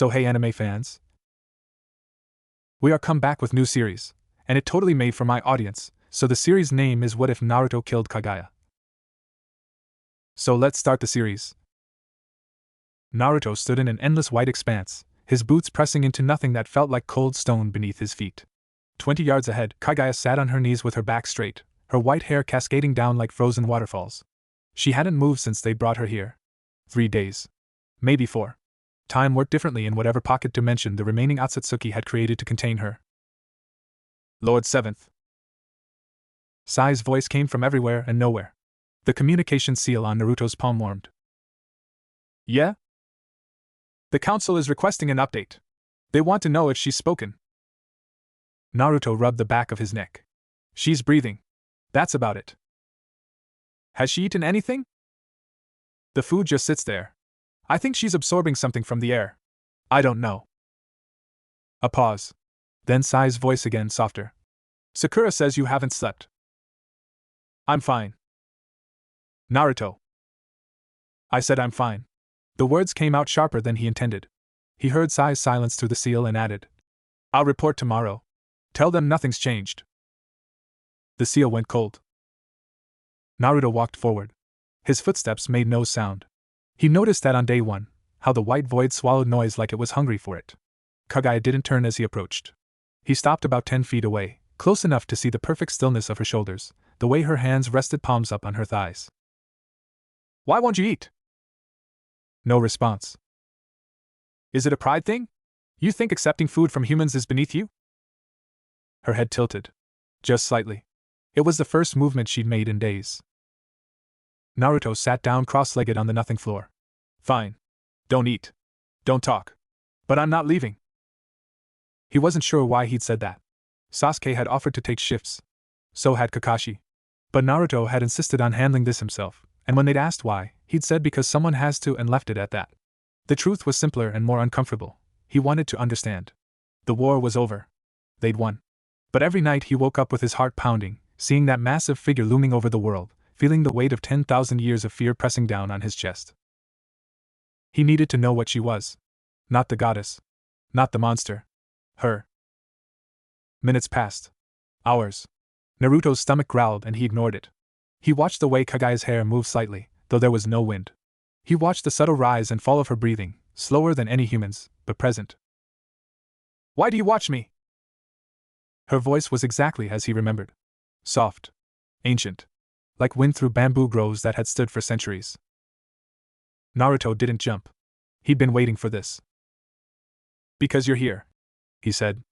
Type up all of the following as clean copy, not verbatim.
So hey anime fans, we are come back with new series, and it totally made for my audience, so the series name is What If Naruto Killed Kaguya? So let's start the series. Naruto stood in an endless white expanse, his boots pressing into nothing that felt like cold stone beneath his feet. 20 yards ahead, Kaguya sat on her knees with her back straight, her white hair cascading down like frozen waterfalls. She hadn't moved since they brought her here. 3 days. Maybe 4. Time worked differently in whatever pocket dimension the remaining Otsutsuki had created to contain her. Lord 7th. Sai's voice came from everywhere and nowhere. The communication seal on Naruto's palm warmed. Yeah? The council is requesting an update. They want to know if she's spoken. Naruto rubbed the back of his neck. She's breathing. That's about it. Has she eaten anything? The food just sits there. I think she's absorbing something from the air. I don't know. A pause. Then Sai's voice again, softer. Sakura says you haven't slept. I'm fine. Naruto. I said I'm fine. The words came out sharper than he intended. He heard Sai's silence through the seal and added, I'll report tomorrow. Tell them nothing's changed. The seal went cold. Naruto walked forward. His footsteps made no sound. He noticed that on day 1, how the white void swallowed noise like it was hungry for it. Kaguya didn't turn as he approached. He stopped about 10 feet away, close enough to see the perfect stillness of her shoulders, the way her hands rested palms up on her thighs. Why won't you eat? No response. Is it a pride thing? You think accepting food from humans is beneath you? Her head tilted. Just slightly. It was the first movement she'd made in days. Naruto sat down cross-legged on the nothing floor. Fine. Don't eat. Don't talk. But I'm not leaving. He wasn't sure why he'd said that. Sasuke had offered to take shifts. So had Kakashi. But Naruto had insisted on handling this himself, and when they'd asked why, he'd said because someone has to and left it at that. The truth was simpler and more uncomfortable. He wanted to understand. The war was over. They'd won. But every night he woke up with his heart pounding, seeing that massive figure looming over the world, feeling the weight of 10,000 years of fear pressing down on his chest. He needed to know what she was. Not the goddess. Not the monster. Her. Minutes passed. Hours. Naruto's stomach growled and he ignored it. He watched the way Kaguya's hair moved slightly, though there was no wind. He watched the subtle rise and fall of her breathing, slower than any human's, but present. Why do you watch me? Her voice was exactly as he remembered. Soft. Ancient. Like wind through bamboo groves that had stood for centuries. Naruto didn't jump. He'd been waiting for this. Because you're here, he said.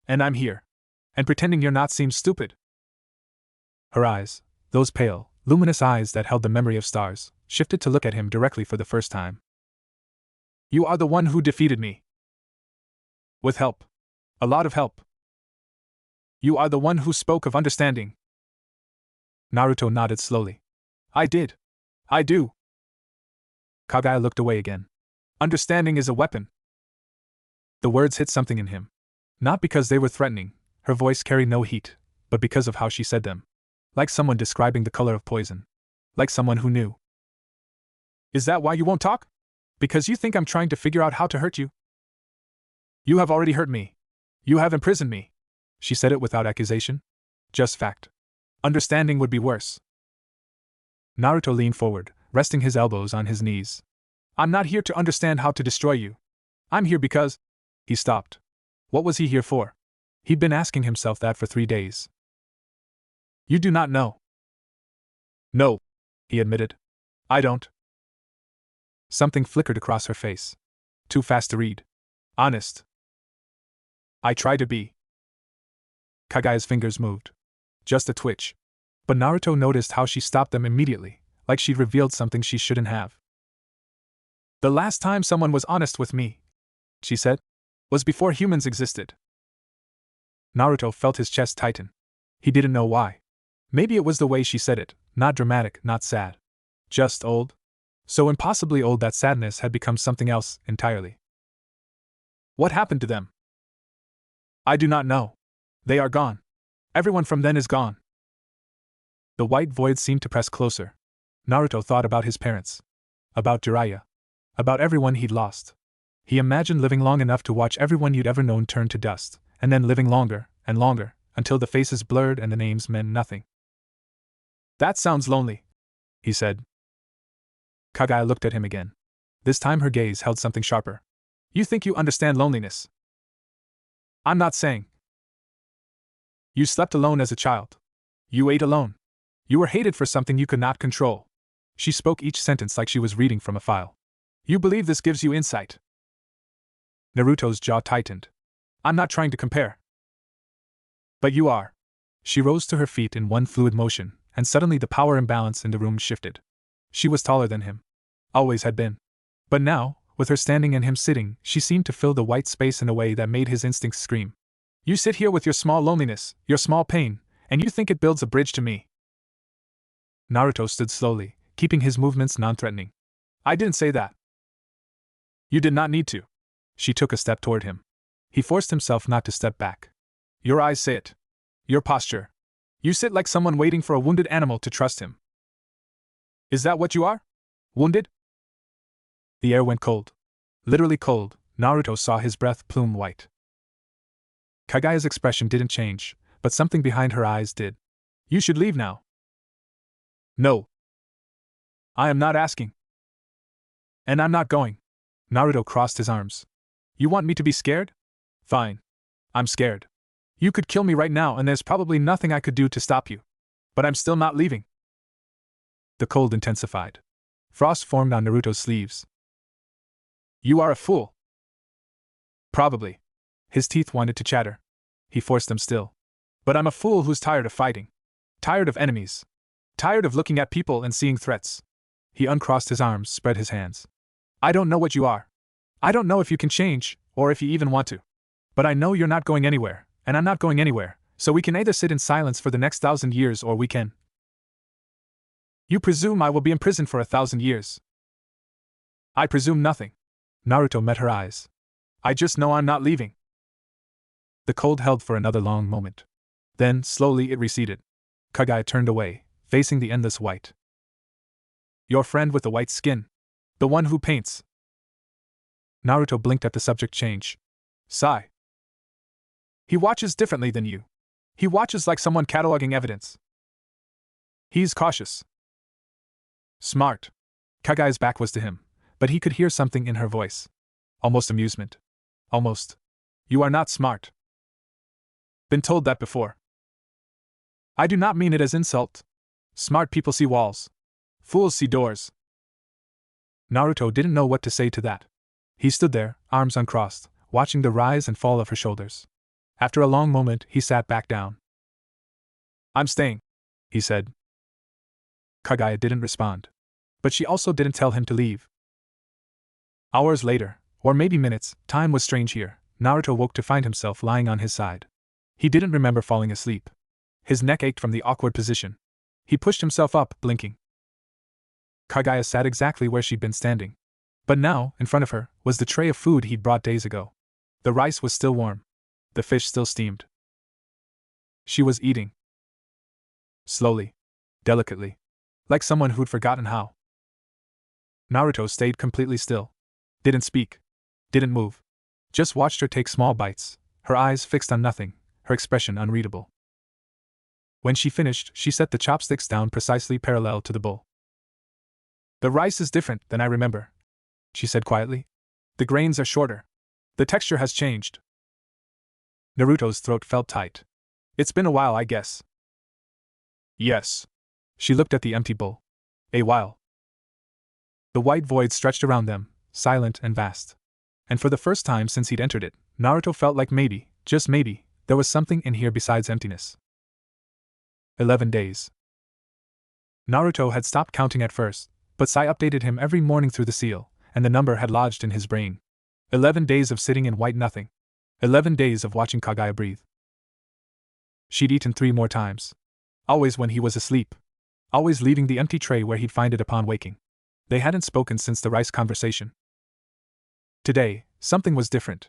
And I'm here. And pretending you're not seems stupid. Her eyes, those pale, luminous eyes that held the memory of stars, shifted to look at him directly for the first time. You are the one who defeated me. With help. A lot of help. You are the one who spoke of understanding. Naruto nodded slowly. I did. I do. Kaguya looked away again. Understanding is a weapon. The words hit something in him. Not because they were threatening, her voice carried no heat, but because of how she said them. Like someone describing the color of poison. Like someone who knew. Is that why you won't talk? Because you think I'm trying to figure out how to hurt you? You have already hurt me. You have imprisoned me. She said it without accusation. Just fact. Understanding would be worse. Naruto leaned forward, resting his elbows on his knees. I'm not here to understand how to destroy you. I'm here because... He stopped. What was he here for? He'd been asking himself that for 3 days. You do not know. No, he admitted. I don't. Something flickered across her face. Too fast to read. Honest. I try to be. Kaguya's fingers moved. Just a twitch. But Naruto noticed how she stopped them immediately, like she'd revealed something she shouldn't have. The last time someone was honest with me, she said, was before humans existed. Naruto felt his chest tighten. He didn't know why. Maybe it was the way she said it, not dramatic, not sad. Just old. So impossibly old that sadness had become something else entirely. What happened to them? I do not know. They are gone. Everyone from then is gone. The white void seemed to press closer. Naruto thought about his parents. About Jiraiya. About everyone he'd lost. He imagined living long enough to watch everyone you'd ever known turn to dust, and then living longer and longer, until the faces blurred and the names meant nothing. That sounds lonely, he said. Kaguya looked at him again. This time her gaze held something sharper. You think you understand loneliness? I'm not saying. You slept alone as a child. You ate alone. You were hated for something you could not control. She spoke each sentence like she was reading from a file. You believe this gives you insight. Naruto's jaw tightened. I'm not trying to compare. But you are. She rose to her feet in one fluid motion, and suddenly the power imbalance in the room shifted. She was taller than him. Always had been. But now, with her standing and him sitting, she seemed to fill the white space in a way that made his instincts scream. You sit here with your small loneliness, your small pain, and you think it builds a bridge to me. Naruto stood slowly, keeping his movements non-threatening. I didn't say that. You did not need to. She took a step toward him. He forced himself not to step back. Your eyes say it. Your posture. You sit like someone waiting for a wounded animal to trust him. Is that what you are? Wounded? The air went cold. Literally cold. Naruto saw his breath plume white. Kaguya's expression didn't change, but something behind her eyes did. You should leave now. No. I am not asking. And I'm not going. Naruto crossed his arms. You want me to be scared? Fine. I'm scared. You could kill me right now and there's probably nothing I could do to stop you. But I'm still not leaving. The cold intensified. Frost formed on Naruto's sleeves. You are a fool. Probably. His teeth wanted to chatter. He forced them still. But I'm a fool who's tired of fighting. Tired of enemies. Tired of looking at people and seeing threats. He uncrossed his arms, spread his hands. I don't know what you are. I don't know if you can change, or if you even want to. But I know you're not going anywhere, and I'm not going anywhere, so we can either sit in silence for the next 1,000 years or we can. You presume I will be imprisoned for 1,000 years. I presume nothing. Naruto met her eyes. I just know I'm not leaving. The cold held for another long moment. Then, slowly it receded. Kaguya turned away, facing the endless white. Your friend with the white skin. The one who paints. Naruto blinked at the subject change. Sigh. He watches differently than you. He watches like someone cataloging evidence. He's cautious. Smart. Kaguya's back was to him, but he could hear something in her voice. Almost amusement. Almost. You are not smart. Been told that before. I do not mean it as insult. Smart people see walls. Fools see doors. Naruto didn't know what to say to that. He stood there, arms uncrossed, watching the rise and fall of her shoulders. After a long moment, he sat back down. I'm staying, he said. Kaguya didn't respond. But she also didn't tell him to leave. Hours later, or maybe minutes, time was strange here. Naruto woke to find himself lying on his side. He didn't remember falling asleep. His neck ached from the awkward position. He pushed himself up, blinking. Kaguya sat exactly where she'd been standing. But now, in front of her, was the tray of food he'd brought days ago. The rice was still warm. The fish still steamed. She was eating. Slowly. Delicately. Like someone who'd forgotten how. Naruto stayed completely still. Didn't speak. Didn't move. Just watched her take small bites, her eyes fixed on nothing, her expression unreadable. When she finished, she set the chopsticks down precisely parallel to the bowl. The rice is different than I remember, she said quietly. The grains are shorter. The texture has changed. Naruto's throat felt tight. It's been a while, I guess. Yes. She looked at the empty bowl. A while. The white void stretched around them, silent and vast. And for the first time since he'd entered it, Naruto felt like maybe, just maybe, there was something in here besides emptiness. 11 days. Naruto had stopped counting at first, but Sai updated him every morning through the seal, and the number had lodged in his brain. 11 days of sitting in white nothing. 11 days of watching Kaguya breathe. She'd eaten 3 more times. Always when he was asleep. Always leaving the empty tray where he'd find it upon waking. They hadn't spoken since the rice conversation. Today, something was different.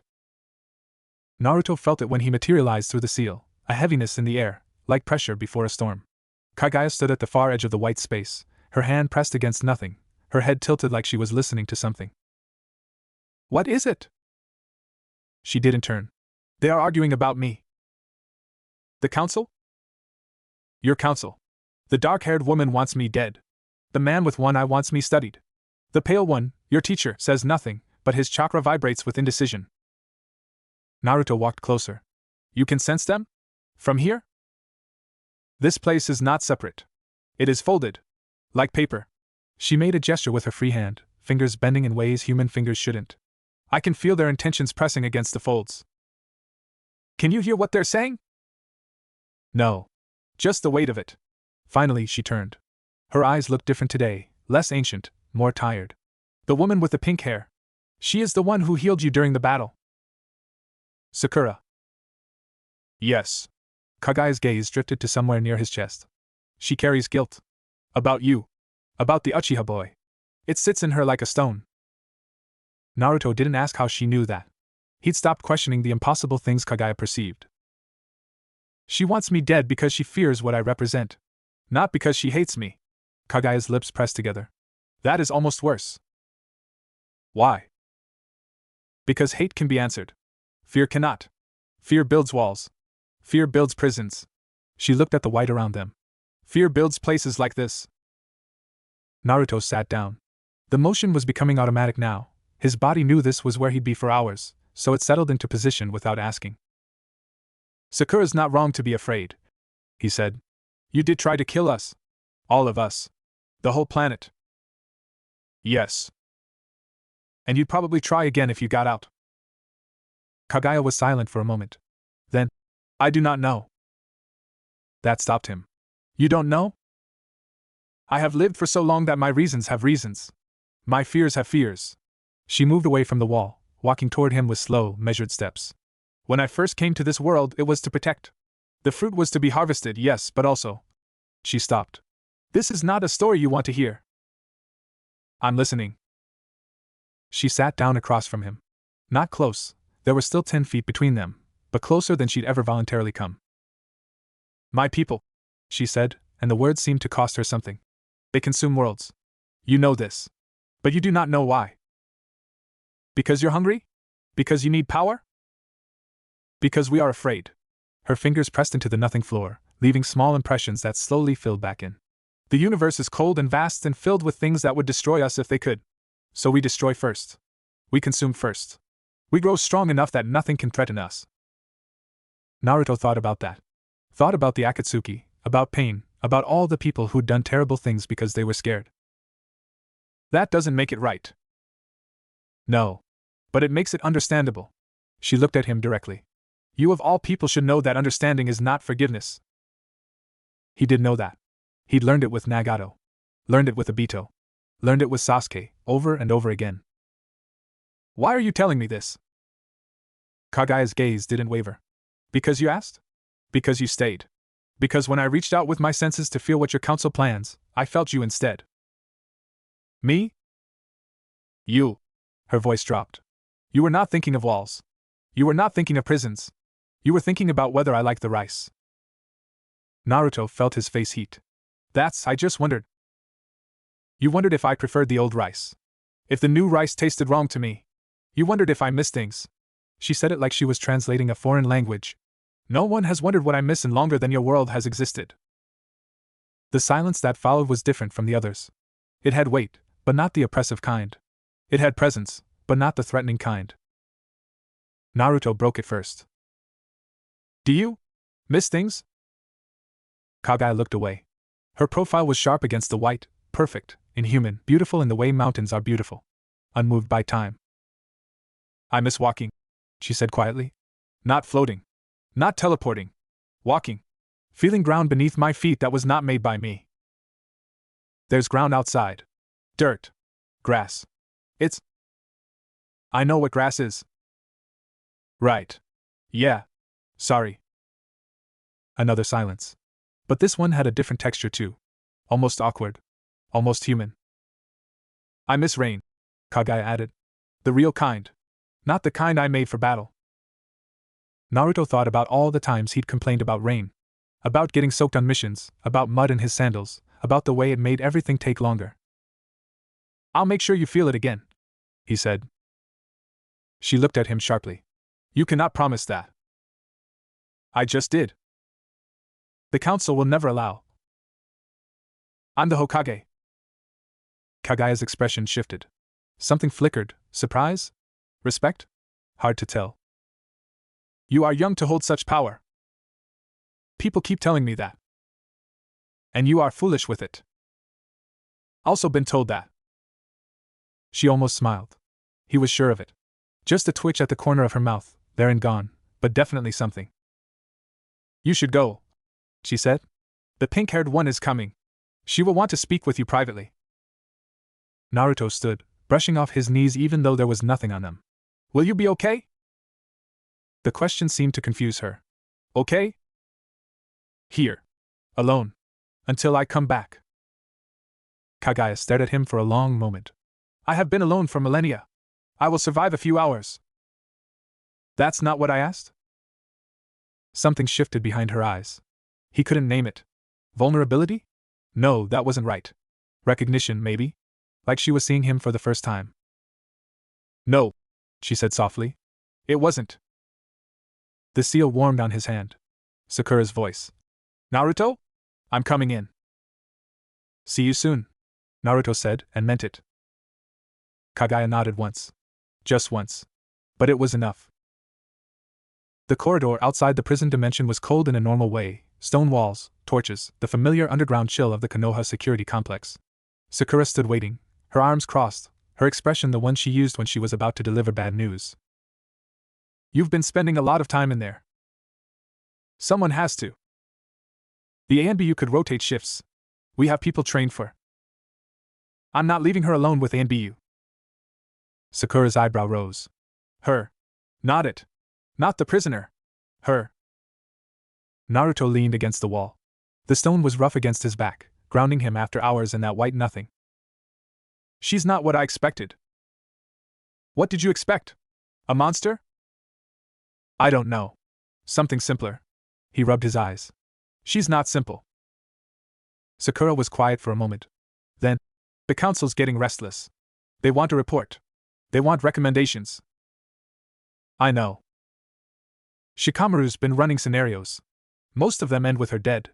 Naruto felt it when he materialized through the seal, a heaviness in the air, like pressure before a storm. Kaguya stood at the far edge of the white space, her hand pressed against nothing, her head tilted like she was listening to something. What is it? She didn't turn. They are arguing about me. The council? Your council. The dark-haired woman wants me dead. The man with one eye wants me studied. The pale one, your teacher, says nothing, but his chakra vibrates with indecision. Naruto walked closer. You can sense them? From here? This place is not separate. It is folded. Like paper. She made a gesture with her free hand, fingers bending in ways human fingers shouldn't. I can feel their intentions pressing against the folds. Can you hear what they're saying? No. Just the weight of it. Finally, she turned. Her eyes looked different today, less ancient, more tired. The woman with the pink hair. She is the one who healed you during the battle. Sakura. Yes. Kaguya's gaze drifted to somewhere near his chest. She carries guilt. About you. About the Uchiha boy. It sits in her like a stone. Naruto didn't ask how she knew that. He'd stopped questioning the impossible things Kaguya perceived. She wants me dead because she fears what I represent. Not because she hates me. Kaguya's lips pressed together. That is almost worse. Why? Because hate can be answered. Fear cannot. Fear builds walls. Fear builds prisons. She looked at the white around them. Fear builds places like this. Naruto sat down. The motion was becoming automatic now. His body knew this was where he'd be for hours, so it settled into position without asking. Sakura's not wrong to be afraid, he said. You did try to kill us. All of us. The whole planet. Yes. And you'd probably try again if you got out. Kaguya was silent for a moment. Then, I do not know. That stopped him. You don't know? I have lived for so long that my reasons have reasons. My fears have fears. She moved away from the wall, walking toward him with slow, measured steps. When I first came to this world, it was to protect. The fruit was to be harvested, yes, but also. She stopped. This is not a story you want to hear. I'm listening. She sat down across from him. Not close, there were still 10 feet between them, but closer than she'd ever voluntarily come. My people, she said, and the words seemed to cost her something. They consume worlds. You know this. But you do not know why. Because you're hungry? Because you need power? Because we are afraid. Her fingers pressed into the nothing floor, leaving small impressions that slowly filled back in. The universe is cold and vast and filled with things that would destroy us if they could. So we destroy first. We consume first. We grow strong enough that nothing can threaten us. Naruto thought about that. Thought about the Akatsuki, about pain, about all the people who'd done terrible things because they were scared. That doesn't make it right. No. But it makes it understandable. She looked at him directly. You of all people should know that understanding is not forgiveness. He did know that. He'd learned it with Nagato. Learned it with Obito. Learned it with Sasuke, over and over again. Why are you telling me this? Kaguya's gaze didn't waver. Because you asked? Because you stayed. Because when I reached out with my senses to feel what your council plans, I felt you instead. Me? You. Her voice dropped. You were not thinking of walls. You were not thinking of prisons. You were thinking about whether I liked the rice. Naruto felt his face heat. I just wondered. You wondered if I preferred the old rice. If the new rice tasted wrong to me. You wondered if I missed things. She said it like she was translating a foreign language. No one has wondered what I miss in longer than your world has existed. The silence that followed was different from the others. It had weight, but not the oppressive kind. It had presence, but not the threatening kind. Naruto broke it first. Do you miss things? Kaguya looked away. Her profile was sharp against the white, perfect, inhuman, beautiful in the way mountains are beautiful. Unmoved by time. I miss walking, she said quietly. Not floating. Not teleporting. Walking. Feeling ground beneath my feet that was not made by me. There's ground outside. Dirt. Grass. It's. I know what grass is. Right. Yeah. Sorry. Another silence. But this one had a different texture too. Almost awkward. Almost human. I miss rain, Kaguya added. The real kind. Not the kind I made for battle. Naruto thought about all the times he'd complained about rain. About getting soaked on missions, about mud in his sandals, about the way it made everything take longer. I'll make sure you feel it again, he said. She looked at him sharply. You cannot promise that. I just did. The council will never allow. I'm the Hokage. Kaguya's expression shifted. Something flickered. Surprise? Respect? Hard to tell. You are young to hold such power. People keep telling me that. And you are foolish with it. Also been told that. She almost smiled. He was sure of it. Just a twitch at the corner of her mouth, there and gone, but definitely something. You should go, she said. The pink-haired one is coming. She will want to speak with you privately. Naruto stood, brushing off his knees even though there was nothing on them. Will you be okay? The question seemed to confuse her. Okay? Here. Alone. Until I come back. Kaguya stared at him for a long moment. I have been alone for millennia. I will survive a few hours. That's not what I asked? Something shifted behind her eyes. He couldn't name it. Vulnerability? No, that wasn't right. Recognition, maybe? Like she was seeing him for the first time. No, she said softly. It wasn't. The seal warmed on his hand. Sakura's voice. Naruto? I'm coming in. See you soon, Naruto said, and meant it. Kaguya nodded once. Just once. But it was enough. The corridor outside the prison dimension was cold in a normal way, stone walls, torches, the familiar underground chill of the Konoha security complex. Sakura stood waiting, her arms crossed, her expression the one she used when she was about to deliver bad news. You've been spending a lot of time in there. Someone has to. The ANBU could rotate shifts. We have people trained for. I'm not leaving her alone with ANBU. Sakura's eyebrow rose. Her. Not it. Not the prisoner. Her. Naruto leaned against the wall. The stone was rough against his back, grounding him after hours in that white nothing. She's not what I expected. What did you expect? A monster? I don't know. Something simpler. He rubbed his eyes. She's not simple. Sakura was quiet for a moment. Then, the council's getting restless. They want a report. They want recommendations. I know. Shikamaru's been running scenarios. Most of them end with her dead.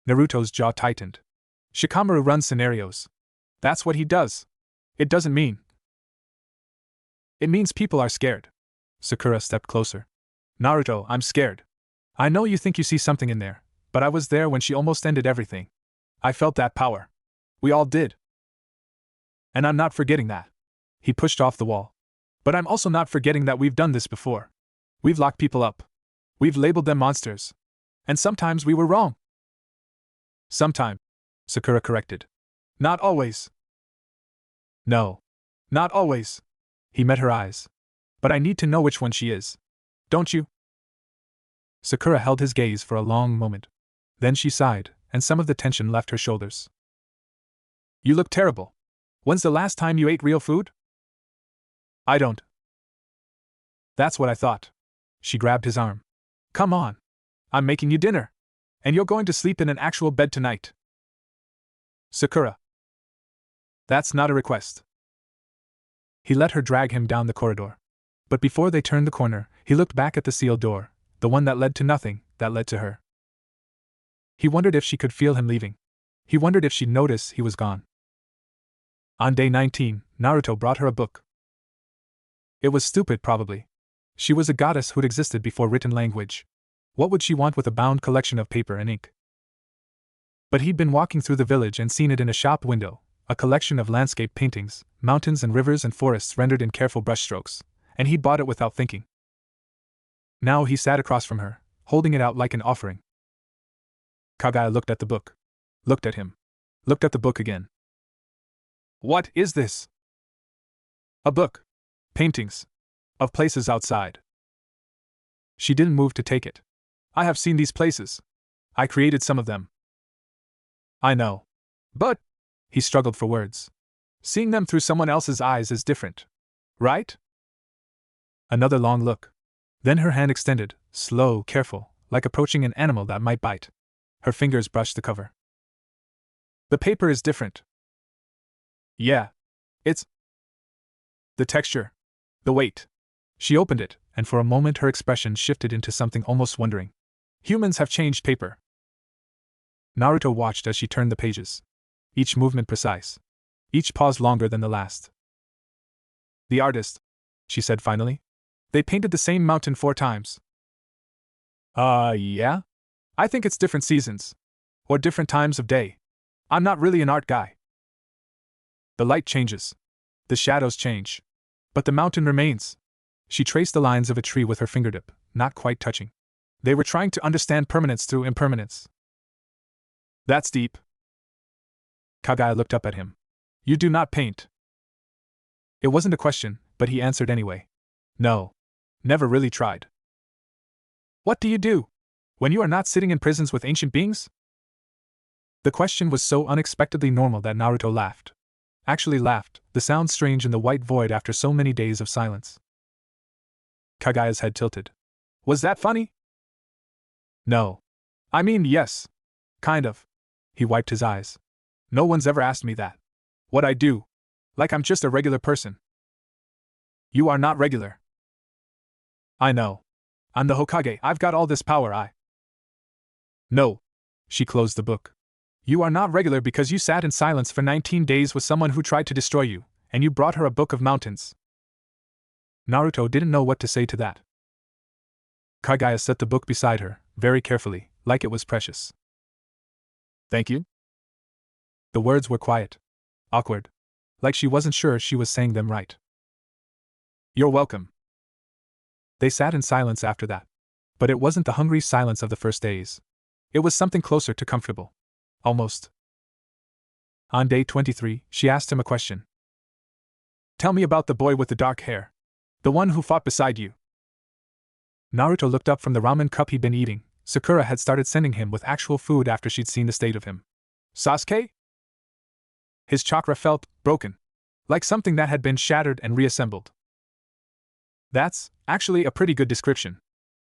Naruto's jaw tightened. Shikamaru runs scenarios. That's what he does. It doesn't mean. It means people are scared. Sakura stepped closer. Naruto, I'm scared. I know you think you see something in there, but I was there when she almost ended everything. I felt that power. We all did. And I'm not forgetting that. He pushed off the wall. But I'm also not forgetting that we've done this before. We've locked people up. We've labeled them monsters. And sometimes we were wrong. Sometime, Sakura corrected. Not always. No. Not always. He met her eyes. But I need to know which one she is. Don't you? Sakura held his gaze for a long moment. Then she sighed, and some of the tension left her shoulders. You look terrible. When's the last time you ate real food? I don't. That's what I thought. She grabbed his arm. Come on. I'm making you dinner. And you're going to sleep in an actual bed tonight. Sakura. That's not a request. He let her drag him down the corridor. But before they turned the corner, he looked back at the sealed door, the one that led to nothing, that led to her. He wondered if she could feel him leaving. He wondered if she'd notice he was gone. On day 19, Naruto brought her a book. It was stupid, probably. She was a goddess who'd existed before written language. What would she want with a bound collection of paper and ink? But he'd been walking through the village and seen it in a shop window, a collection of landscape paintings, mountains and rivers and forests rendered in careful brushstrokes, and he'd bought it without thinking. Now he sat across from her, holding it out like an offering. Kaguya looked at the book. Looked at him. Looked at the book again. What is this? A book. Paintings. Of places outside. She didn't move to take it. I have seen these places. I created some of them. I know. But, he struggled for words. Seeing them through someone else's eyes is different. Right? Another long look. Then her hand extended, slow, careful, like approaching an animal that might bite. Her fingers brushed the cover. The paper is different. Yeah. It's the texture. The weight. She opened it, and for a moment her expression shifted into something almost wondering. Humans have changed paper. Naruto watched as she turned the pages. Each movement precise. Each pause longer than the last. The artist, she said finally. They painted the same mountain 4 times. Yeah? I think it's different seasons. Or different times of day. I'm not really an art guy. The light changes. The shadows change. But the mountain remains. She traced the lines of a tree with her fingertip, not quite touching. They were trying to understand permanence through impermanence. That's deep. Kaguya looked up at him. You do not paint. It wasn't a question, but he answered anyway. No. Never really tried. What do you do? When you are not sitting in prisons with ancient beings? The question was so unexpectedly normal that Naruto laughed. Actually laughed, the sound strange in the white void after so many days of silence. Kaguya's head tilted. Was that funny? No. I mean, yes. Kind of. He wiped his eyes. No one's ever asked me that. What I do. Like I'm just a regular person. You are not regular. I know. I'm the Hokage, I've got all this power, No. She closed the book. You are not regular because you sat in silence for 19 days with someone who tried to destroy you, and you brought her a book of mountains. Naruto didn't know what to say to that. Kaguya set the book beside her, very carefully, like it was precious. Thank you? The words were quiet. Awkward. Like she wasn't sure she was saying them right. You're welcome. They sat in silence after that. But it wasn't the hungry silence of the first days. It was something closer to comfortable. Almost. On day 23, she asked him a question. Tell me about the boy with the dark hair. The one who fought beside you. Naruto looked up from the ramen cup he'd been eating. Sakura had started sending him with actual food after she'd seen the state of him. Sasuke? His chakra felt broken. Like something that had been shattered and reassembled. That's actually a pretty good description.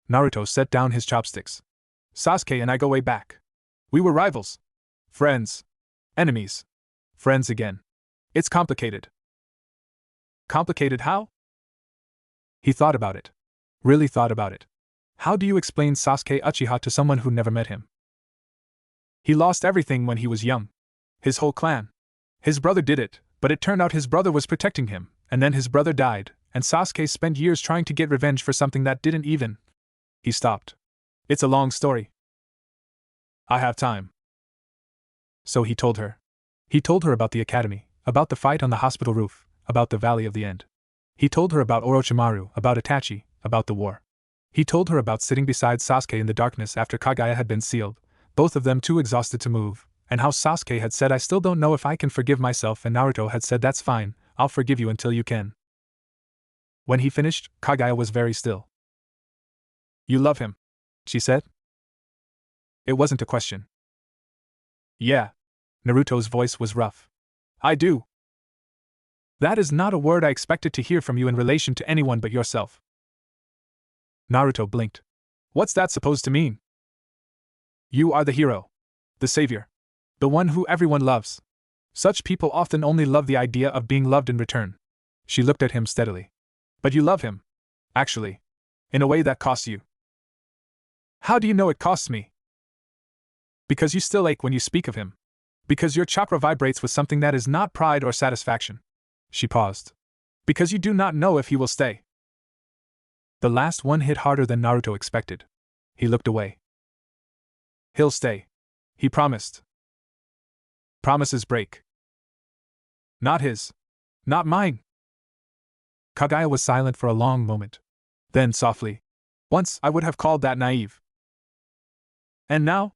Naruto set down his chopsticks. Sasuke and I go way back. We were rivals. Friends. Enemies. Friends again. It's complicated. Complicated how? He thought about it. Really thought about it. How do you explain Sasuke Uchiha to someone who never met him? He lost everything when he was young. His whole clan. His brother did it, but it turned out his brother was protecting him, and then his brother died, and Sasuke spent years trying to get revenge for something that didn't even. He stopped. It's a long story. I have time. So he told her. He told her about the academy, about the fight on the hospital roof, about the Valley of the End. He told her about Orochimaru, about Itachi, about the war. He told her about sitting beside Sasuke in the darkness after Kaguya had been sealed, both of them too exhausted to move, and how Sasuke had said I still don't know if I can forgive myself and Naruto had said that's fine, I'll forgive you until you can. When he finished, Kaguya was very still. You love him, she said. It wasn't a question. Yeah. Naruto's voice was rough. I do. That is not a word I expected to hear from you in relation to anyone but yourself. Naruto blinked. What's that supposed to mean? You are the hero. The savior. The one who everyone loves. Such people often only love the idea of being loved in return. She looked at him steadily. But you love him. Actually. In a way that costs you. How do you know it costs me? Because you still ache when you speak of him. Because your chakra vibrates with something that is not pride or satisfaction. She paused. Because you do not know if he will stay. The last one hit harder than Naruto expected. He looked away. He'll stay. He promised. Promises break. Not his. Not mine. Kaguya was silent for a long moment. Then softly. Once I would have called that naive. And now?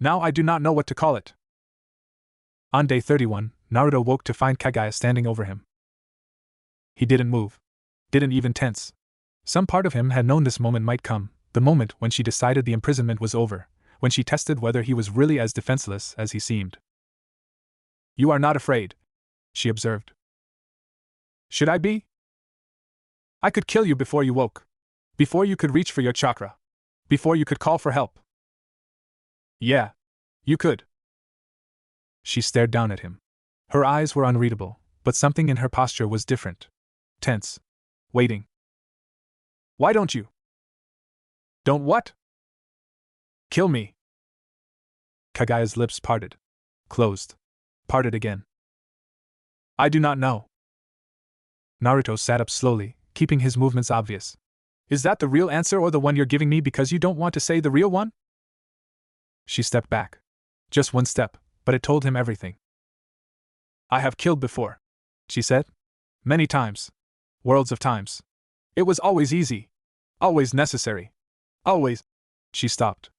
Now I do not know what to call it. On day 31, Naruto woke to find Kaguya standing over him. He didn't move. Didn't even tense. Some part of him had known this moment might come, the moment when she decided the imprisonment was over, when she tested whether he was really as defenseless as he seemed. You are not afraid, she observed. Should I be? I could kill you before you woke. Before you could reach for your chakra. Before you could call for help. Yeah. You could. She stared down at him. Her eyes were unreadable, but something in her posture was different. Tense. waiting. Why don't you? Don't what? Kill me. Kaguya's lips parted. Closed. Parted again. I do not know. Naruto sat up slowly, keeping his movements obvious. Is that the real answer or the one you're giving me because you don't want to say the real one? She stepped back. Just one step, but it told him everything. I have killed before, she said. Many times. Worlds of times. It was always easy. Always necessary. Always. She stopped.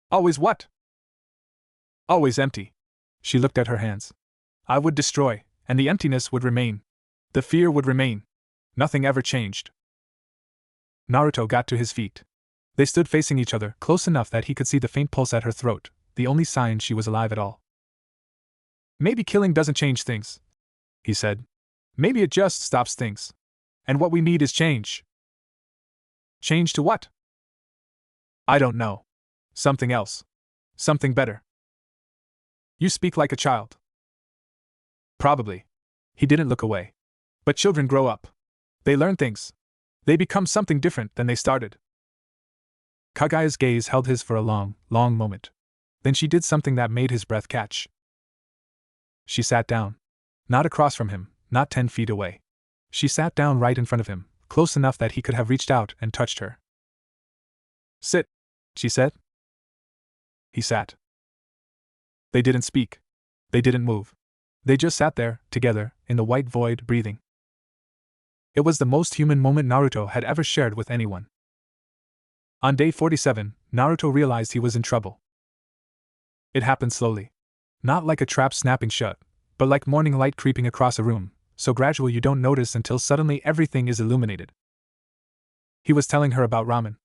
Always what? Always empty. She looked at her hands. I would destroy, and the emptiness would remain. The fear would remain. Nothing ever changed. Naruto got to his feet. They stood facing each other, close enough that he could see the faint pulse at her throat, the only sign she was alive at all. Maybe killing doesn't change things, he said. Maybe it just stops things. And what we need is change. Change to what? I don't know. Something else. Something better. You speak like a child. Probably. He didn't look away. But children grow up. They learn things. They become something different than they started. Kaguya's gaze held his for a long, long moment. Then she did something that made his breath catch. She sat down. Not across from him, not 10 feet away. She sat down right in front of him, close enough that he could have reached out and touched her. Sit, she said. He sat. They didn't speak. They didn't move. They just sat there, together, in the white void, breathing. It was the most human moment Naruto had ever shared with anyone. On day 47, Naruto realized he was in trouble. It happened slowly. Not like a trap snapping shut, but like morning light creeping across a room, so gradual you don't notice until suddenly everything is illuminated. He was telling her about ramen.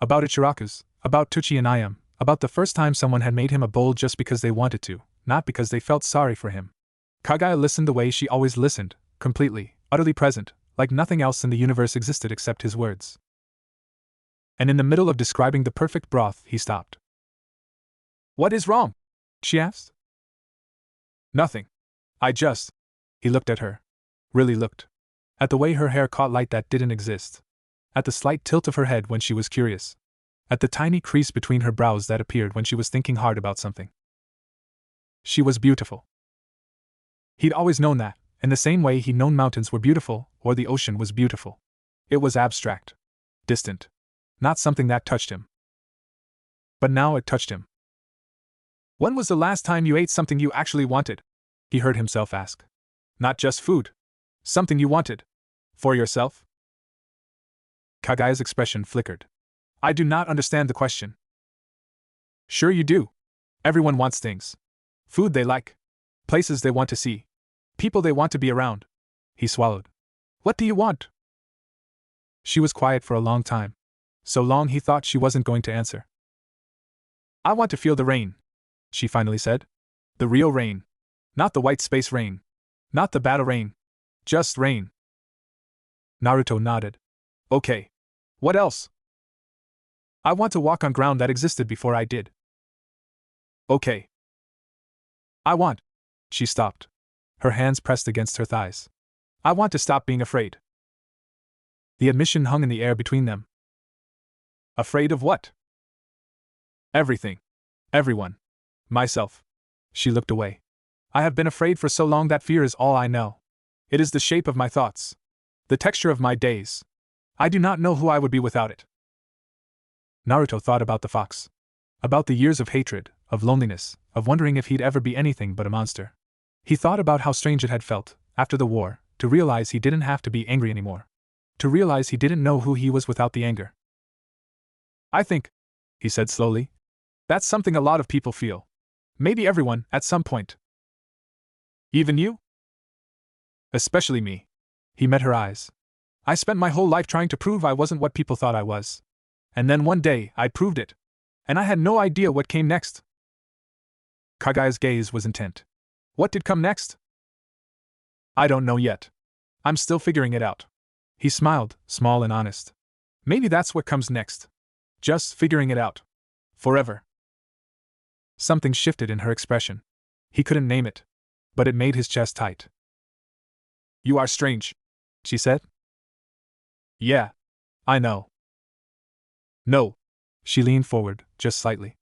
About Ichiraku's, about Tuchi and Ayam, about the first time someone had made him a bowl just because they wanted to, not because they felt sorry for him. Kaguya listened the way she always listened, completely, utterly present, like nothing else in the universe existed except his words. And in the middle of describing the perfect broth, he stopped. What is wrong? She asked. Nothing. He looked at her. Really looked. At the way her hair caught light that didn't exist. At the slight tilt of her head when she was curious. At the tiny crease between her brows that appeared when she was thinking hard about something. She was beautiful. He'd always known that, in the same way he'd known mountains were beautiful, or the ocean was beautiful. It was abstract. Distant. Not something that touched him. But now it touched him. When was the last time you ate something you actually wanted? He heard himself ask. Not just food. Something you wanted. For yourself? Kaguya's expression flickered. I do not understand the question. Sure you do. Everyone wants things. Food they like. Places they want to see. People they want to be around. He swallowed. What do you want? She was quiet for a long time. So long he thought she wasn't going to answer. I want to feel the rain, she finally said. The real rain. Not the white space rain. Not the battle rain. Just rain. Naruto nodded. Okay. What else? I want to walk on ground that existed before I did. Okay. I want. She stopped. Her hands pressed against her thighs. I want to stop being afraid. The admission hung in the air between them. Afraid of what? Everything. Everyone. Myself. She looked away. I have been afraid for so long that fear is all I know. It is the shape of my thoughts. The texture of my days. I do not know who I would be without it. Naruto thought about the fox. About the years of hatred, of loneliness, of wondering if he'd ever be anything but a monster. He thought about how strange it had felt, after the war, to realize he didn't have to be angry anymore. To realize he didn't know who he was without the anger. I think, he said slowly, that's something a lot of people feel. Maybe everyone, at some point. Even you? Especially me. He met her eyes. I spent my whole life trying to prove I wasn't what people thought I was. And then one day, I proved it. And I had no idea what came next. Kaguya's gaze was intent. What did come next? I don't know yet. I'm still figuring it out. He smiled, small and honest. Maybe that's what comes next. Just figuring it out. Forever. Something shifted in her expression. He couldn't name it. But it made his chest tight. You are strange, she said. Yeah. I know. No. She leaned forward, just slightly.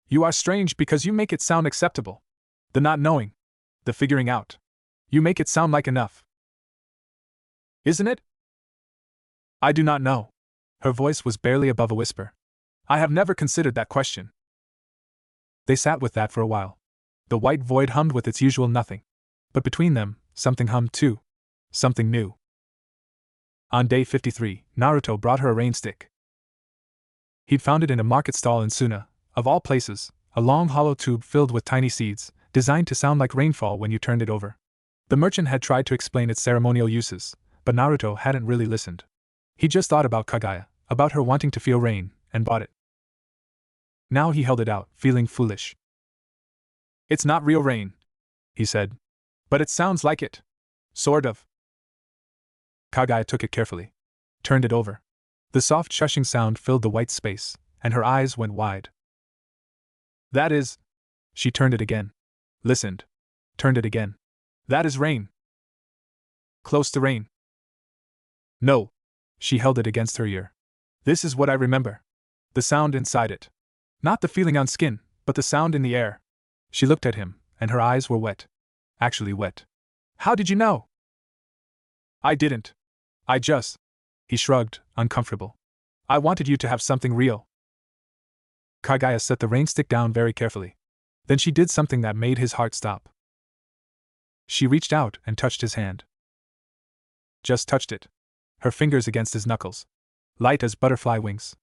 You are strange because you make it sound acceptable. The not knowing. The figuring out. You make it sound like enough. Isn't it? I do not know. Her voice was barely above a whisper. I have never considered that question. They sat with that for a while. The white void hummed with its usual nothing. But between them, something hummed too. Something new. On day 53, Naruto brought her a rain stick. He'd found it in a market stall in Suna, of all places, a long hollow tube filled with tiny seeds, designed to sound like rainfall when you turned it over. The merchant had tried to explain its ceremonial uses, but Naruto hadn't really listened. He just thought about Kaguya, about her wanting to feel rain, and bought it. Now he held it out, feeling foolish. It's not real rain, he said. But it sounds like it. Sort of. Kaguya took it carefully. Turned it over. The soft shushing sound filled the white space, and her eyes went wide. That is. She turned it again. Listened. Turned it again. That is rain. Close to rain. No. She held it against her ear. This is what I remember. The sound inside it. Not the feeling on skin, but the sound in the air. She looked at him, and her eyes were wet. Actually wet. How did you know? I didn't. I just. He shrugged, uncomfortable. I wanted you to have something real. Kaguya set the rain stick down very carefully. Then she did something that made his heart stop. She reached out and touched his hand. Just touched it. Her fingers against his knuckles. Light as butterfly wings.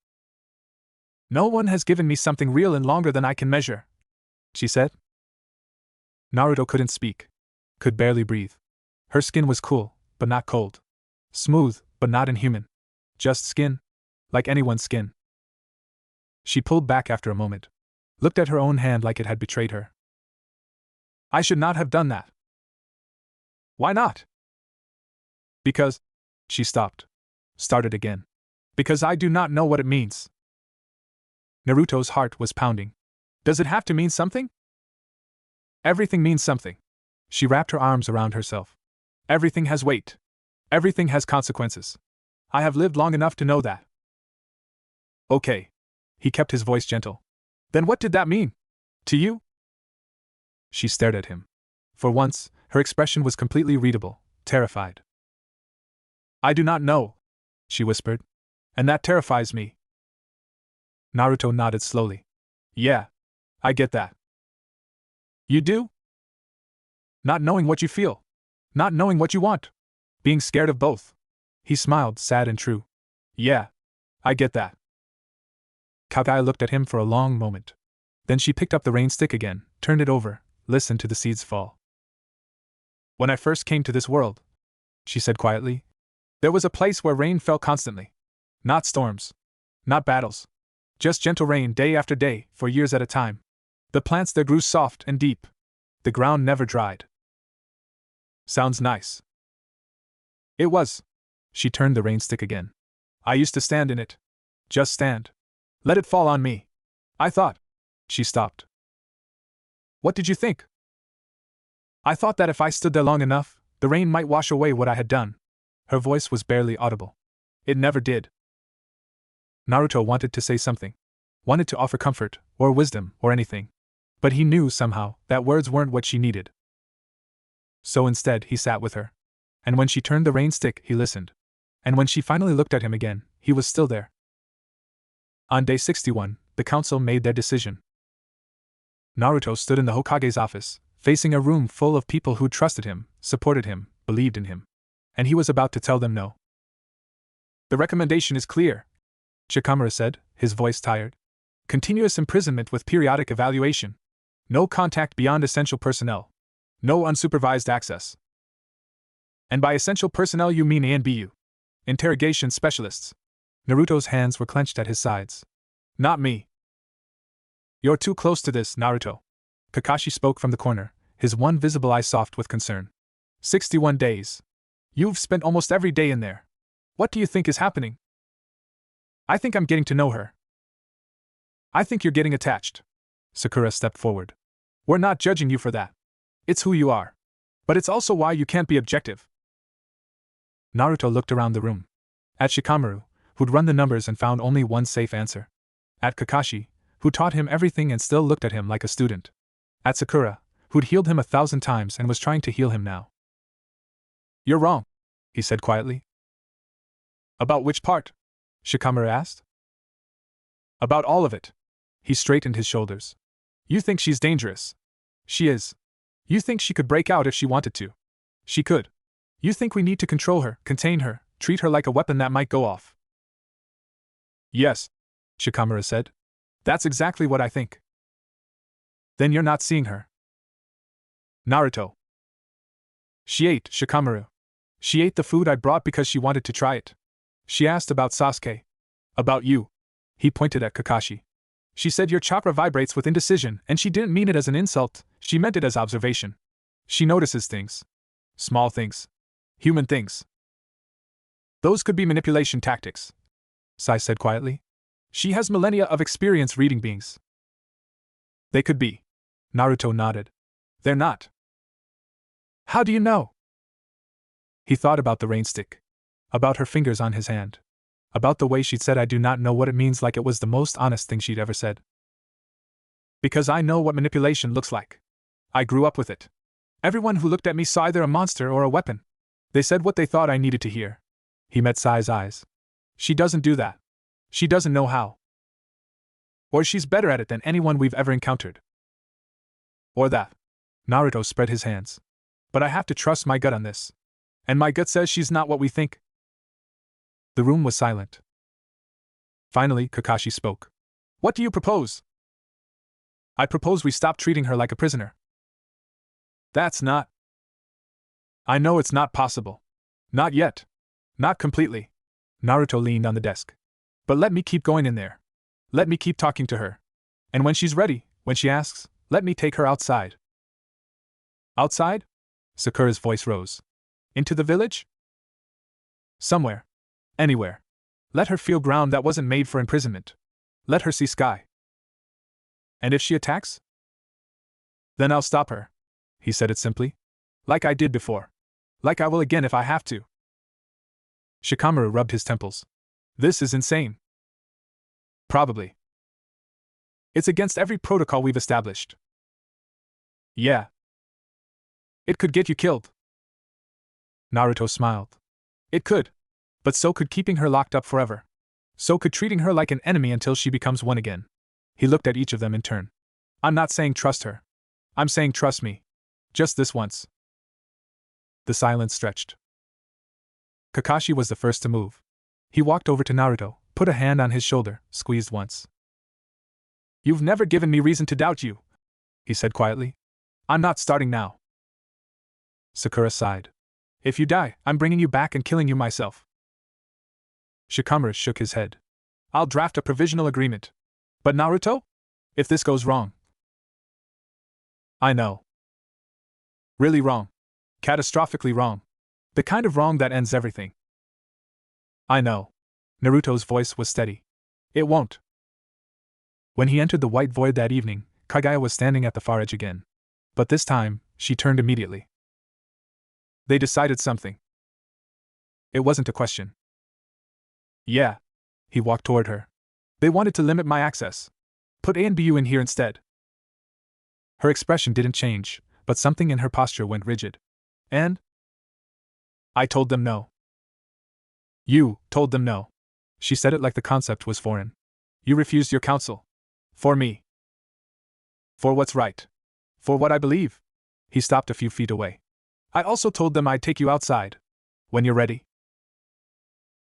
No one has given me something real in longer than I can measure, she said. Naruto couldn't speak. Could barely breathe. Her skin was cool, but not cold. Smooth, but not inhuman. Just skin. Like anyone's skin. She pulled back after a moment. Looked at her own hand like it had betrayed her. I should not have done that. Why not? Because. She stopped. Started again. Because I do not know what it means. Naruto's heart was pounding. Does it have to mean something? Everything means something. She wrapped her arms around herself. Everything has weight. Everything has consequences. I have lived long enough to know that. Okay. He kept his voice gentle. Then what did that mean? To you? She stared at him. For once, her expression was completely readable, terrified. I do not know, she whispered. And that terrifies me. Naruto nodded slowly. Yeah. I get that. You do? Not knowing what you feel. Not knowing what you want. Being scared of both. He smiled, sad and true. Yeah. I get that. Kaguya looked at him for a long moment. Then she picked up the rain stick again, turned it over, listened to the seeds fall. When I first came to this world, she said quietly, there was a place where rain fell constantly. Not storms. Not battles. Just gentle rain day after day, for years at a time. The plants there grew soft and deep. The ground never dried. Sounds nice. It was. She turned the rain stick again. I used to stand in it. Just stand. Let it fall on me. I thought. She stopped. What did you think? I thought that if I stood there long enough, the rain might wash away what I had done. Her voice was barely audible. It never did. Naruto wanted to say something. Wanted to offer comfort, or wisdom, or anything. But he knew, somehow, that words weren't what she needed. So instead, he sat with her. And when she turned the rain stick, he listened. And when she finally looked at him again, he was still there. On day 61, the council made their decision. Naruto stood in the Hokage's office, facing a room full of people who trusted him, supported him, believed in him. And he was about to tell them no. The recommendation is clear, Shikamaru said, his voice tired. Continuous imprisonment with periodic evaluation. No contact beyond essential personnel. No unsupervised access. And by essential personnel you mean A and BU. Interrogation specialists. Naruto's hands were clenched at his sides. Not me. You're too close to this, Naruto. Kakashi spoke from the corner, his one visible eye soft with concern. 61 days. You've spent almost every day in there. What do you think is happening? I think I'm getting to know her. I think you're getting attached. Sakura stepped forward. We're not judging you for that. It's who you are. But it's also why you can't be objective. Naruto looked around the room. At Shikamaru, who'd run the numbers and found only one safe answer. At Kakashi, who taught him everything and still looked at him like a student. At Sakura, who'd healed him 1,000 times and was trying to heal him now. "You're wrong," he said quietly. "About which part?" Shikamaru asked. "About all of it." He straightened his shoulders. "You think she's dangerous. She is. You think she could break out if she wanted to. She could. You think we need to control her, contain her, treat her like a weapon that might go off." "Yes," Shikamaru said. "That's exactly what I think." "Then you're not seeing her." "Naruto." "She ate, Shikamaru. She ate the food I brought because she wanted to try it. She asked about Sasuke. About you." He pointed at Kakashi. "She said your chakra vibrates with indecision, and she didn't mean it as an insult, she meant it as observation. She notices things. Small things. Human things. Those could be manipulation tactics," Sai said quietly. "She has millennia of experience reading beings." "They could be." Naruto nodded. "They're not." "How do you know?" He thought about the rain stick. About her fingers on his hand. About the way she'd said "I do not know what it means" like it was the most honest thing she'd ever said. "Because I know what manipulation looks like. I grew up with it. Everyone who looked at me saw either a monster or a weapon. They said what they thought I needed to hear." He met Sai's eyes. "She doesn't do that. She doesn't know how. Or she's better at it than anyone we've ever encountered. Or that." Naruto spread his hands. "But I have to trust my gut on this. And my gut says she's not what we think." The room was silent. Finally, Kakashi spoke. "What do you propose?" "I propose we stop treating her like a prisoner." "That's not..." "I know it's not possible. Not yet. Not completely." Naruto leaned on the desk. "But let me keep going in there. Let me keep talking to her. And when she's ready, when she asks, let me take her outside." "Outside?" Sakura's voice rose. "Into the village?" "Somewhere. Anywhere. Let her feel ground that wasn't made for imprisonment. Let her see sky." "And if she attacks?" "Then I'll stop her." He said it simply. "Like I did before. Like I will again if I have to." Shikamaru rubbed his temples. "This is insane." "Probably. It's against every protocol we've established." "Yeah. It could get you killed." Naruto smiled. "It could. But so could keeping her locked up forever. So could treating her like an enemy until she becomes one again." He looked at each of them in turn. "I'm not saying trust her. I'm saying trust me. Just this once." The silence stretched. Kakashi was the first to move. He walked over to Naruto, put a hand on his shoulder, squeezed once. "You've never given me reason to doubt you," he said quietly. "I'm not starting now." Sakura sighed. "If you die, I'm bringing you back and killing you myself." Shikamaru shook his head. "I'll draft a provisional agreement. But Naruto? If this goes wrong?" "I know. Really wrong. Catastrophically wrong. The kind of wrong that ends everything." "I know." Naruto's voice was steady. "It won't." When he entered the white void that evening, Kaguya was standing at the far edge again. But this time, she turned immediately. "They decided something." It wasn't a question. "Yeah." He walked toward her. "They wanted to limit my access. Put A and BU in here instead." Her expression didn't change, but something in her posture went rigid. "And?" "I told them no." "You told them no." She said it like the concept was foreign. "You refused your counsel. For me. For what's right. For what I believe." He stopped a few feet away. "I also told them I'd take you outside. When you're ready."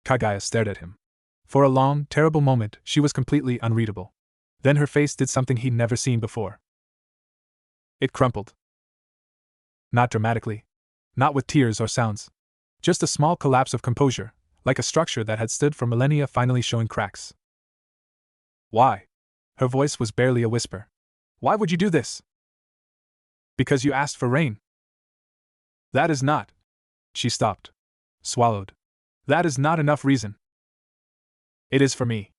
Kaguya stared at him. For a long, terrible moment, she was completely unreadable. Then her face did something he'd never seen before. It crumpled. Not dramatically. Not with tears or sounds. Just a small collapse of composure, like a structure that had stood for millennia finally showing cracks. "Why?" Her voice was barely a whisper. "Why would you do this?" "Because you asked for rain." "That is not..." She stopped. Swallowed. "That is not enough reason." "It is for me."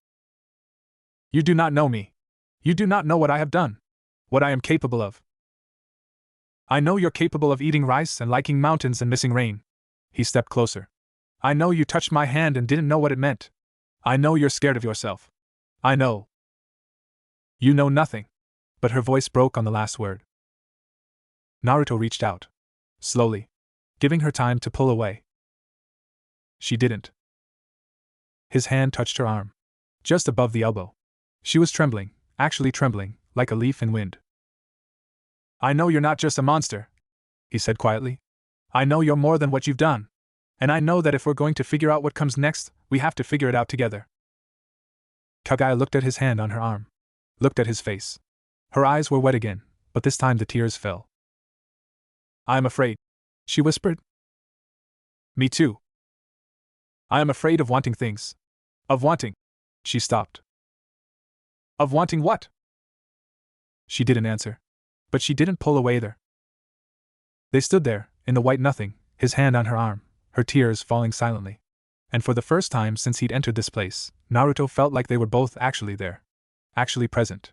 "You do not know me. You do not know what I have done. What I am capable of." "I know you're capable of eating rice and liking mountains and missing rain." He stepped closer. I know you touched my hand and didn't know what it meant. I know you're scared of yourself. I know. You know nothing. But her voice broke on the last word. Naruto reached out. Slowly. Giving her time to pull away. She didn't. His hand touched her arm. Just above the elbow. She was trembling, actually trembling, like a leaf in wind. I know you're not just a monster, he said quietly. I know you're more than what you've done. And I know that if we're going to figure out what comes next, we have to figure it out together. Kaguya looked at his hand on her arm. Looked at his face. Her eyes were wet again, but this time the tears fell. I am afraid, she whispered. Me too. I am afraid of wanting things. Of wanting. She stopped. Of wanting what? She didn't answer. But she didn't pull away either. They stood there, in the white nothing, his hand on her arm, her tears falling silently. And for the first time since he'd entered this place, Naruto felt like they were both actually there. Actually present.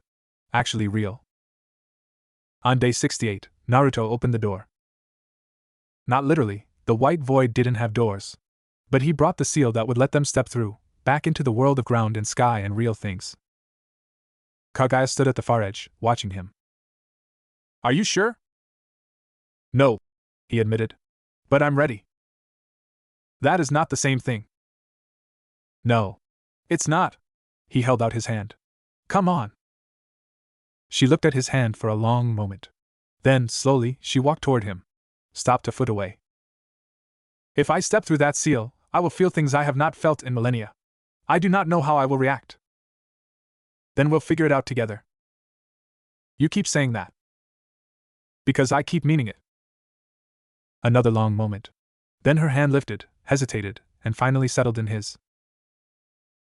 Actually real. On day 68, Naruto opened the door. Not literally, the white void didn't have doors. But he brought the seal that would let them step through, back into the world of ground and sky and real things. Kaguya stood at the far edge, watching him. Are you sure? No, he admitted. But I'm ready. That is not the same thing. No. It's not. He held out his hand. Come on. She looked at his hand for a long moment. Then, slowly, she walked toward him. Stopped a foot away. If I step through that seal, I will feel things I have not felt in millennia. I do not know how I will react. Then we'll figure it out together. You keep saying that. Because I keep meaning it. Another long moment. Then her hand lifted, hesitated, and finally settled in his.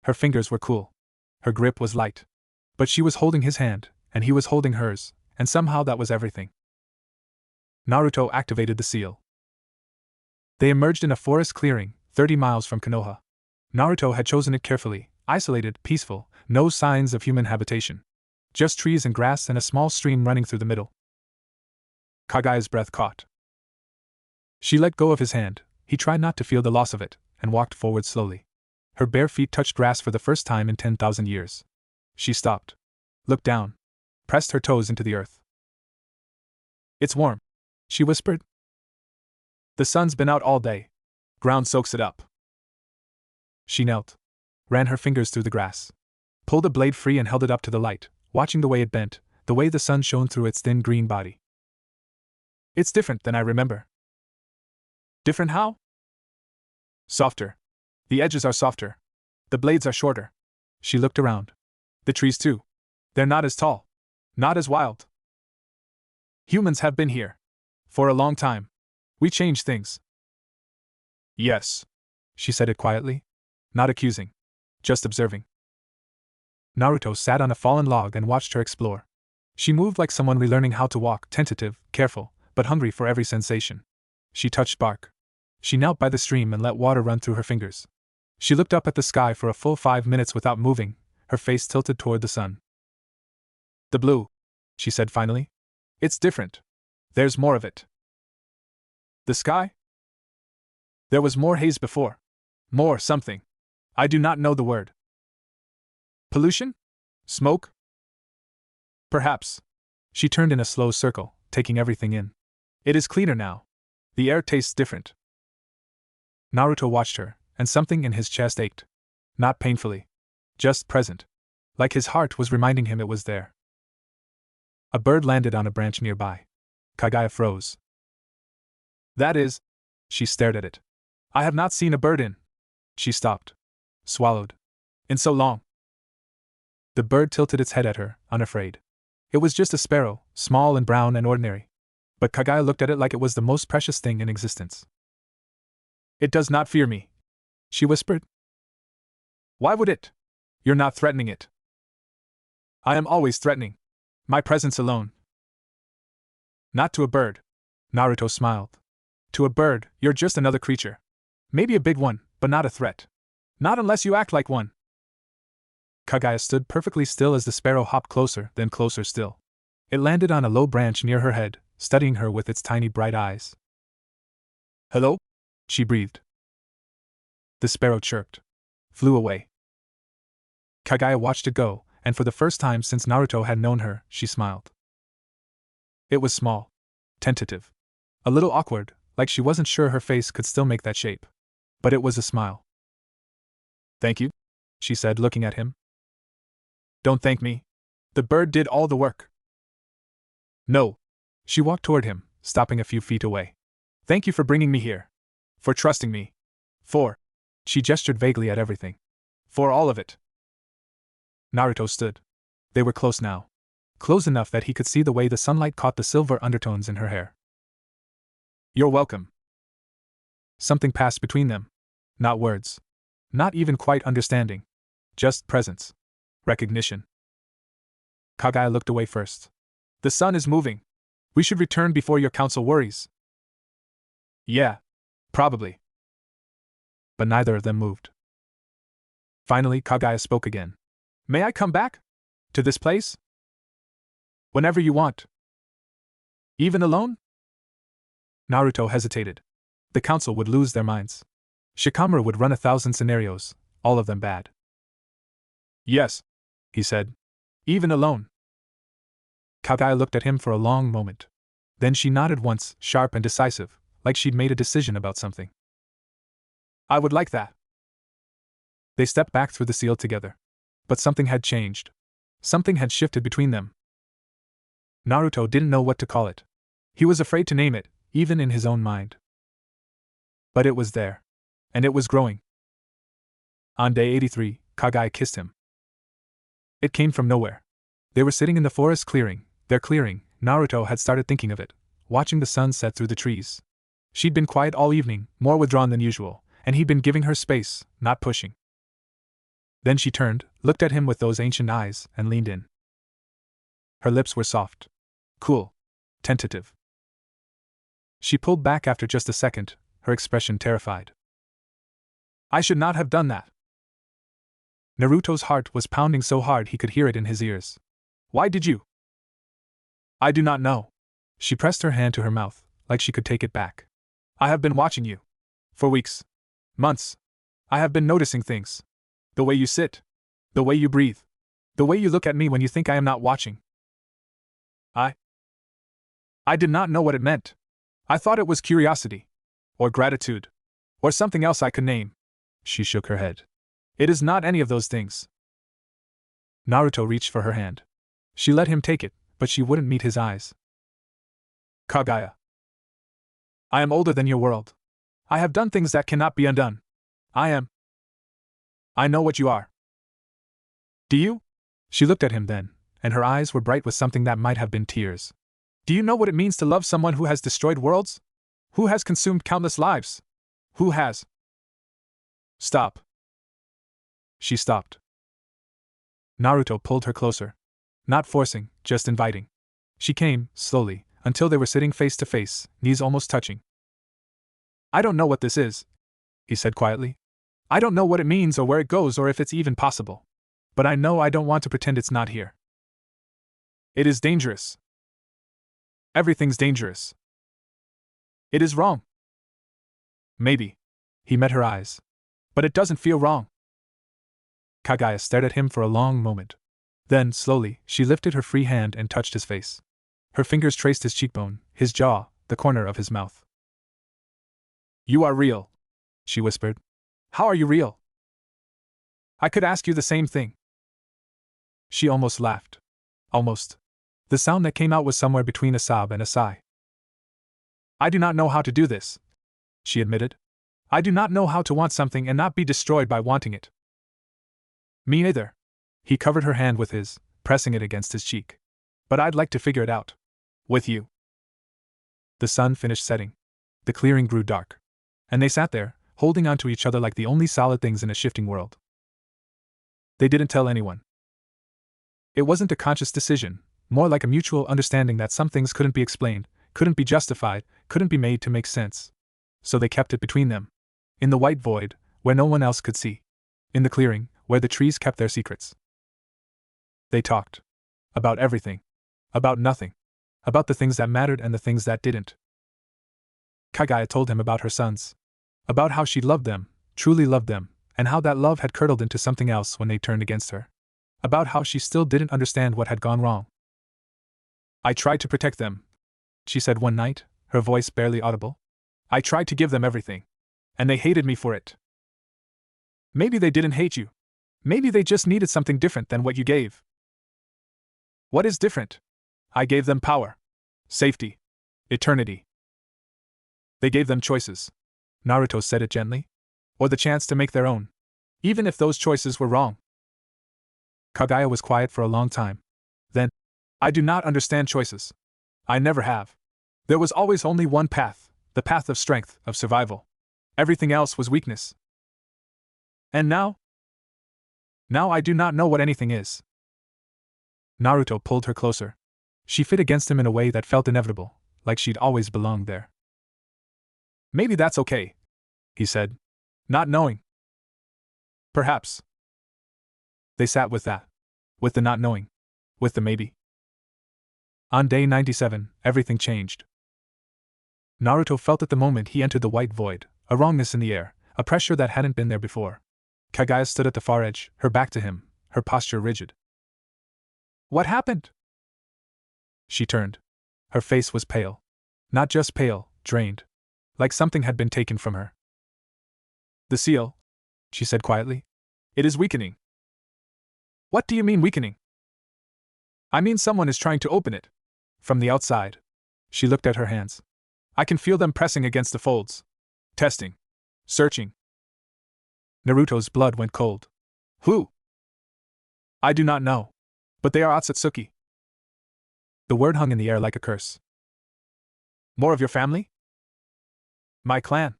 Her fingers were cool. Her grip was light. But she was holding his hand, and he was holding hers, and somehow that was everything. Naruto activated the seal. They emerged in a forest clearing, 30 miles from Konoha. Naruto had chosen it carefully, isolated, peaceful, no signs of human habitation. Just trees and grass and a small stream running through the middle. Kaguya's breath caught. She let go of his hand, he tried not to feel the loss of it, and walked forward slowly. Her bare feet touched grass for the first time in 10,000 years. She stopped. Looked down. Pressed her toes into the earth. It's warm, she whispered. The sun's been out all day. Ground soaks it up. She knelt. Ran her fingers through the grass. Pulled a blade free and held it up to the light, watching the way it bent, the way the sun shone through its thin green body. It's different than I remember. Different how? Softer. The edges are softer. The blades are shorter. She looked around. The trees too. They're not as tall. Not as wild. Humans have been here. For a long time. We change things. Yes. She said it quietly. Not accusing. Just observing. Naruto sat on a fallen log and watched her explore. She moved like someone relearning how to walk, tentative, careful, but hungry for every sensation. She touched bark. She knelt by the stream and let water run through her fingers. She looked up at the sky for a full 5 minutes without moving, her face tilted toward the sun. The blue, she said finally. It's different. There's more of it. The sky? There was more haze before. More something. I do not know the word. Pollution? Smoke? Perhaps. She turned in a slow circle, taking everything in. It is cleaner now. The air tastes different. Naruto watched her, and something in his chest ached. Not painfully. Just present. Like his heart was reminding him it was there. A bird landed on a branch nearby. Kaguya froze. That is. She stared at it. I have not seen a bird in. She stopped. Swallowed. In so long. The bird tilted its head at her, unafraid. It was just a sparrow, small and brown and ordinary. But Kaguya looked at it like it was the most precious thing in existence. It does not fear me, she whispered. Why would it? You're not threatening it. I am always threatening. My presence alone. Not to a bird. Naruto smiled. To a bird, you're just another creature. Maybe a big one, but not a threat. Not unless you act like one. Kaguya stood perfectly still as the sparrow hopped closer, then closer still. It landed on a low branch near her head, studying her with its tiny bright eyes. Hello? She breathed. The sparrow chirped. Flew away. Kaguya watched it go, and for the first time since Naruto had known her, she smiled. It was small. Tentative. A little awkward, like she wasn't sure her face could still make that shape. But it was a smile. Thank you, she said, looking at him. Don't thank me. The bird did all the work. No. She walked toward him, stopping a few feet away. Thank you for bringing me here. For trusting me. For. She gestured vaguely at everything. For all of it. Naruto stood. They were close now. Close enough that he could see the way the sunlight caught the silver undertones in her hair. You're welcome. Something passed between them. Not words. Not even quite understanding. Just presence. Recognition. Kaguya looked away first. The sun is moving. We should return before your council worries. Yeah. Probably. But neither of them moved. Finally, Kaguya spoke again. May I come back? To this place? Whenever you want. Even alone? Naruto hesitated. The council would lose their minds. Shikamaru would run 1,000 scenarios, all of them bad. Yes, he said. Even alone. Kaguya looked at him for a long moment. Then she nodded once, sharp and decisive, like she'd made a decision about something. I would like that. They stepped back through the seal together. But something had changed. Something had shifted between them. Naruto didn't know what to call it. He was afraid to name it, even in his own mind. But it was there. And it was growing. On day 83, Kaguya kissed him. It came from nowhere. They were sitting in the forest clearing, their clearing. Naruto had started thinking of it, watching the sun set through the trees. She'd been quiet all evening, more withdrawn than usual, and he'd been giving her space, not pushing. Then she turned, looked at him with those ancient eyes, and leaned in. Her lips were soft. Cool. Tentative. She pulled back after just a second, her expression terrified. I should not have done that. Naruto's heart was pounding so hard he could hear it in his ears. Why did you? I do not know. She pressed her hand to her mouth, like she could take it back. I have been watching you. For weeks. Months. I have been noticing things. The way you sit. The way you breathe. The way you look at me when you think I am not watching. I did not know what it meant. I thought it was curiosity. Or gratitude. Or something else I could name. She shook her head. It is not any of those things. Naruto reached for her hand. She let him take it, but she wouldn't meet his eyes. Kaguya. I am older than your world. I have done things that cannot be undone. I know what you are. Do you? She looked at him then, and her eyes were bright with something that might have been tears. Do you know what it means to love someone who has destroyed worlds? Who has consumed countless lives? Who has? Stop. She stopped. Naruto pulled her closer. Not forcing, just inviting. She came, slowly, until they were sitting face to face, knees almost touching. I don't know what this is, he said quietly. I don't know what it means or where it goes or if it's even possible. But I know I don't want to pretend it's not here. It is dangerous. Everything's dangerous. It is wrong. Maybe. He met her eyes. But it doesn't feel wrong. Kaguya stared at him for a long moment. Then, slowly, she lifted her free hand and touched his face. Her fingers traced his cheekbone, his jaw, the corner of his mouth. You are real, she whispered. How are you real? I could ask you the same thing. She almost laughed. Almost. The sound that came out was somewhere between a sob and a sigh. I do not know how to do this, she admitted. I do not know how to want something and not be destroyed by wanting it. Me either. He covered her hand with his, pressing it against his cheek. But I'd like to figure it out. With you. The sun finished setting. The clearing grew dark. And they sat there, holding on to each other like the only solid things in a shifting world. They didn't tell anyone. It wasn't a conscious decision, more like a mutual understanding that some things couldn't be explained, couldn't be justified, couldn't be made to make sense. So they kept it between them. In the white void, where no one else could see. In the clearing, where the trees kept their secrets. They talked. About everything. About nothing. About the things that mattered and the things that didn't. Kaguya told him about her sons. About how she loved them, truly loved them, and how that love had curdled into something else when they turned against her. About how she still didn't understand what had gone wrong. I tried to protect them, she said one night, her voice barely audible. I tried to give them everything. And they hated me for it. Maybe they didn't hate you. Maybe they just needed something different than what you gave. What is different? I gave them power, safety, eternity. They gave them choices. Naruto said it gently. Or the chance to make their own. Even if those choices were wrong. Kaguya was quiet for a long time. Then, I do not understand choices. I never have. There was always only one path, the path of strength, of survival. Everything else was weakness. And now? Now I do not know what anything is. Naruto pulled her closer. She fit against him in a way that felt inevitable, like she'd always belonged there. Maybe that's okay, he said. Not knowing. Perhaps. They sat with that. With the not knowing. With the maybe. On day 97, everything changed. Naruto felt at the moment he entered the white void, a wrongness in the air, a pressure that hadn't been there before. Kaguya stood at the far edge, her back to him, her posture rigid. What happened? She turned. Her face was pale. Not just pale, drained. Like something had been taken from her. The seal, she said quietly. It is weakening. What do you mean weakening? I mean someone is trying to open it. From the outside. She looked at her hands. I can feel them pressing against the folds. Testing. Searching. Naruto's blood went cold. Who? I do not know. But they are Otsutsuki. The word hung in the air like a curse. More of your family? My clan.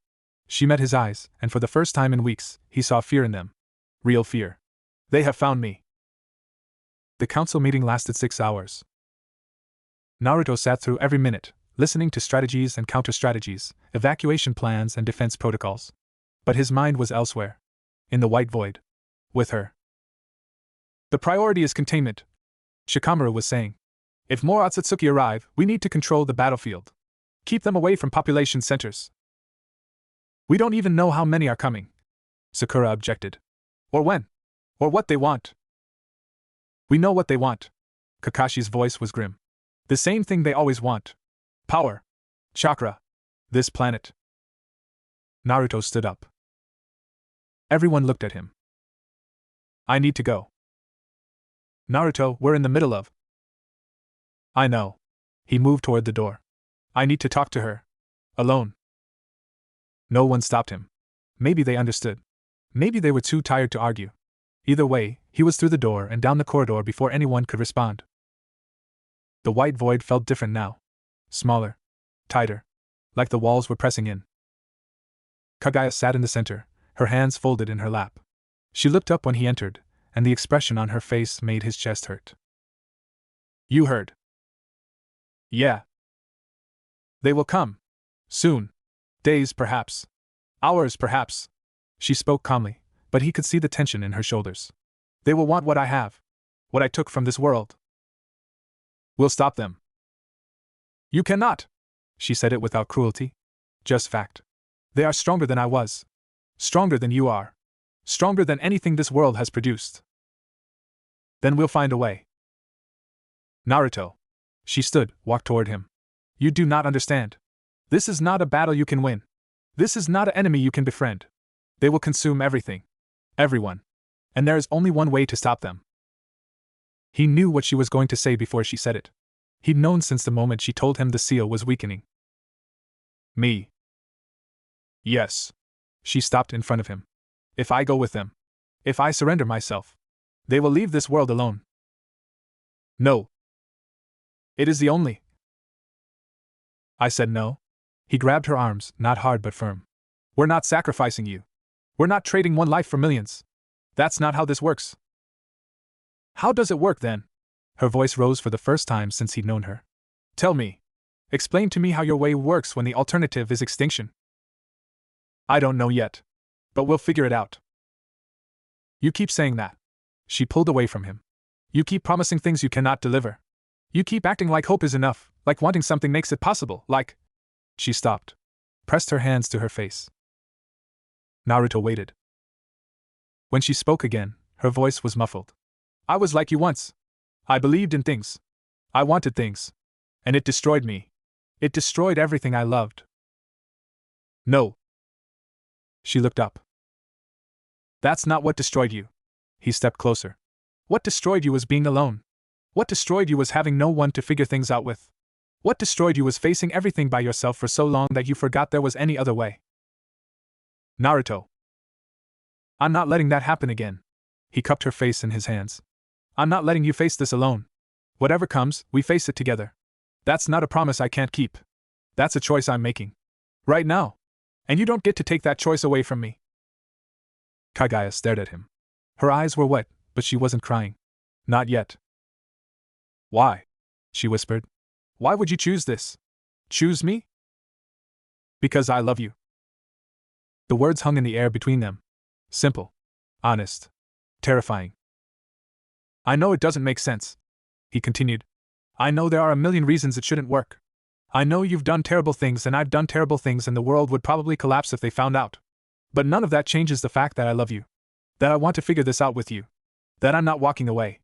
She met his eyes, and for the first time in weeks, he saw fear in them. Real fear. They have found me. The council meeting lasted 6 hours. Naruto sat through every minute, listening to strategies and counter-strategies, evacuation plans and defense protocols. But his mind was elsewhere. In the white void. With her. The priority is containment, Shikamaru was saying. If more Otsutsuki arrive, we need to control the battlefield. Keep them away from population centers. We don't even know how many are coming, Sakura objected. Or when. Or what they want. We know what they want. Kakashi's voice was grim. The same thing they always want. Power. Chakra. This planet. Naruto stood up. Everyone looked at him. I need to go. Naruto, we're in the middle of. I know. He moved toward the door. I need to talk to her. Alone. No one stopped him. Maybe they understood. Maybe they were too tired to argue. Either way, he was through the door and down the corridor before anyone could respond. The white void felt different now. Smaller. Tighter. Like the walls were pressing in. Kaguya sat in the center, her hands folded in her lap. She looked up when he entered, and the expression on her face made his chest hurt. You heard. Yeah. They will come. Soon. Days, perhaps. Hours, perhaps. She spoke calmly, but he could see the tension in her shoulders. They will want what I have. What I took from this world. We'll stop them. You cannot. She said it without cruelty. Just fact. They are stronger than I was. Stronger than you are. Stronger than anything this world has produced. Then we'll find a way. Naruto. She stood, walked toward him. You do not understand. This is not a battle you can win. This is not an enemy you can befriend. They will consume everything. Everyone. And there is only one way to stop them. He knew what she was going to say before she said it. He'd known since the moment she told him the seal was weakening. Me. Yes. She stopped in front of him. If I go with them. If I surrender myself. They will leave this world alone. No. It is the only. I said no. He grabbed her arms, not hard but firm. We're not sacrificing you. We're not trading one life for millions. That's not how this works. How does it work then? Her voice rose for the first time since he'd known her. Tell me. Explain to me how your way works when the alternative is extinction. I don't know yet. But we'll figure it out. You keep saying that. She pulled away from him. You keep promising things you cannot deliver. You keep acting like hope is enough, like wanting something makes it possible, like. She stopped. Pressed her hands to her face. Naruto waited. When she spoke again, her voice was muffled. I was like you once. I believed in things. I wanted things. And it destroyed me. It destroyed everything I loved. No. She looked up. That's not what destroyed you. He stepped closer. What destroyed you was being alone. What destroyed you was having no one to figure things out with. What destroyed you was facing everything by yourself for so long that you forgot there was any other way. Naruto. I'm not letting that happen again. He cupped her face in his hands. I'm not letting you face this alone. Whatever comes, we face it together. That's not a promise I can't keep. That's a choice I'm making. Right now. And you don't get to take that choice away from me. Kaguya stared at him. Her eyes were wet, but she wasn't crying. Not yet. Why? She whispered. Why would you choose this? Choose me? Because I love you. The words hung in the air between them. Simple. Honest. Terrifying. I know it doesn't make sense, he continued. I know there are a million reasons it shouldn't work. I know you've done terrible things and I've done terrible things and the world would probably collapse if they found out. But none of that changes the fact that I love you. That I want to figure this out with you. That I'm not walking away.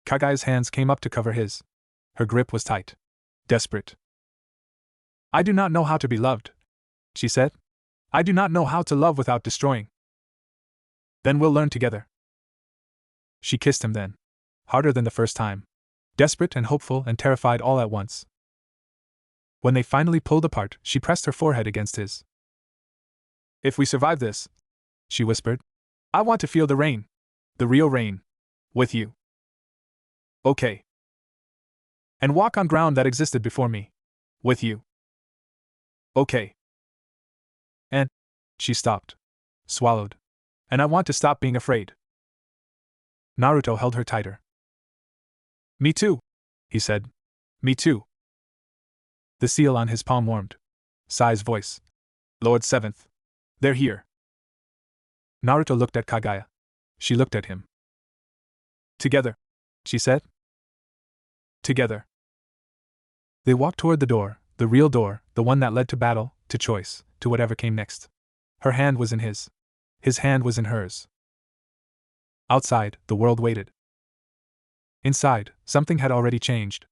Kaguya's hands came up to cover his. Her grip was tight. Desperate. I do not know how to be loved, she said. I do not know how to love without destroying. Then we'll learn together. She kissed him then. Harder than the first time. Desperate and hopeful and terrified all at once. When they finally pulled apart, she pressed her forehead against his. If we survive this, she whispered, I want to feel the rain. The real rain. With you. Okay. And walk on ground that existed before me. With you. Okay. And, she stopped. Swallowed. And I want to stop being afraid. Naruto held her tighter. Me too, he said. Me too. The seal on his palm warmed. Sai's voice. Lord Seventh. They're here. Naruto looked at Kaguya. She looked at him. Together, she said. Together. They walked toward the door, the real door, the one that led to battle, to choice, to whatever came next. Her hand was in his. His hand was in hers. Outside, the world waited. Inside, something had already changed.